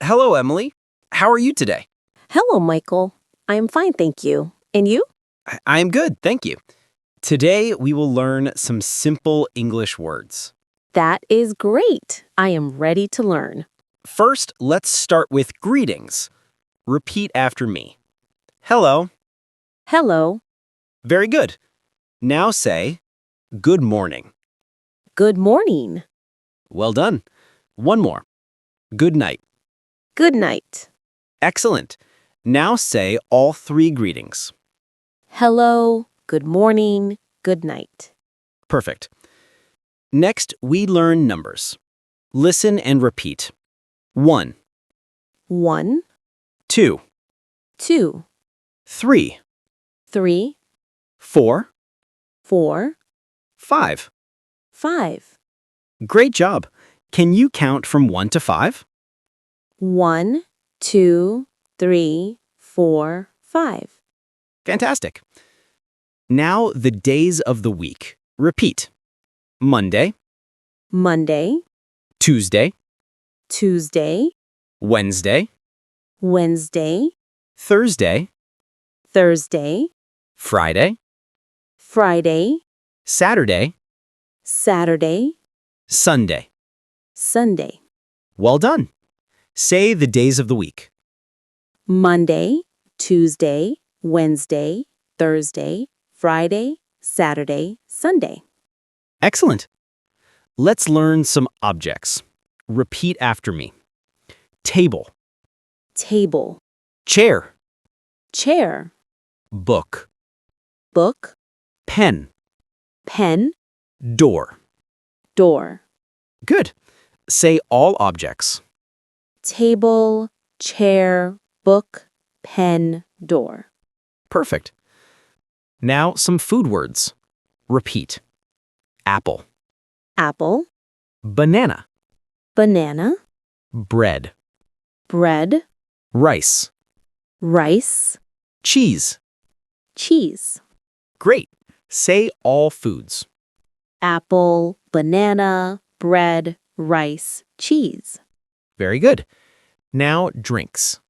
Hello, Emily. How are you today? Hello, Michael. I am fine, thank you. And you? I am good, thank you. Today, we will learn some simple English words. That is great. I am ready to learn. First, let's start with greetings. Repeat after me. Hello. Hello. Very good. Now say, good morning. Good morning. Well done. One more. Good night. Good night. Excellent. Now say all three greetings. Hello. Good morning. Good night. Perfect. Next, we learn numbers. Listen and repeat. 1, 1, 2, 2, 3, 3, 4, 4, 5. 5. Great job. Can you count from 1 to 5? 1, 2, 3, 4, 5. Fantastic. Now the days of the week. Repeat. Monday, Monday, Tuesday, Tuesday, Wednesday, Wednesday, Thursday, Thursday, Friday, Friday, Saturday, Saturday, Sunday. Sunday. Well done. Say the days of the week. Monday, Tuesday, Wednesday, Thursday, Friday, Saturday, Sunday. Excellent. Let's learn some objects. Repeat after me. Table, Table, chair, chair, book, book, pen, pen, door. door. Good. Say all objects. Table, chair, book, pen, door. Perfect. Now some food words. Repeat. Apple, Apple, banana, banana, bread, bread, rice, rice, cheese. cheese. Great. Say all foods. Apple, banana, bread, rice, cheese. Very good. Now drinks.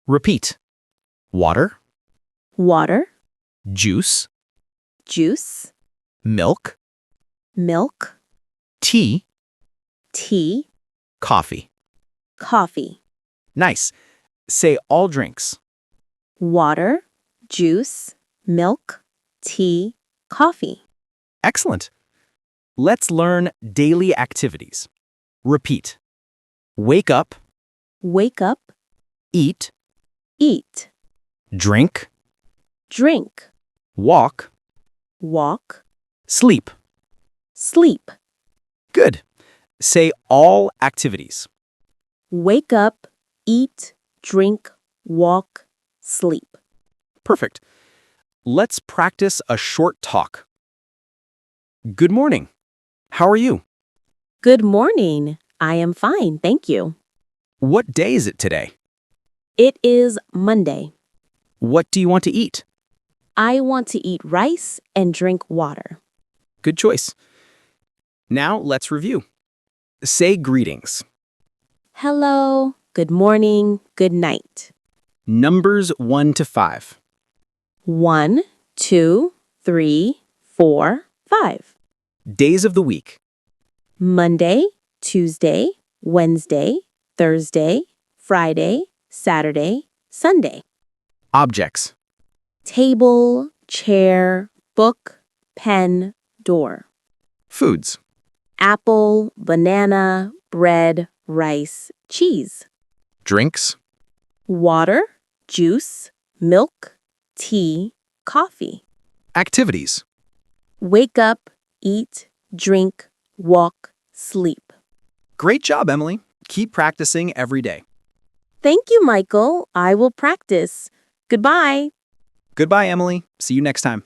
Repeat. Water, Water, juice, juice, milk, milk, tea, tea, coffee. coffee. Nice. Say all drinks. Water, juice, milk, tea, coffee. Excellent. Let's learn daily activities. Repeat. Wake up, Wake up, eat, eat, drink, drink, walk, walk, sleep. sleep. Good. Say all activities. Wake up, eat, drink, walk, sleep. Perfect. Let's practice a short talk. Good morning. How are you? Good morning. I am fine, thank you. What day is it today? It is Monday. What do you want to eat? I want to eat rice and drink water. Good choice. Now let's review. Say greetings. Hello, good morning, good night. Numbers 1 to 5. 1, 2, 3, 4, 5. Days of the week. Monday, Tuesday, Wednesday, Thursday, Friday, Saturday, Sunday. Objects. Table, chair, book, pen, door. Foods. Apple, banana, bread, rice, cheese. Drinks. Water, juice, milk, tea, coffee. Activities. Wake up, eat, drink, walk, sleep. Great job, Emily. Keep practicing every day. Thank you, Michael. I will practice. Goodbye. Goodbye, Emily. See you next time.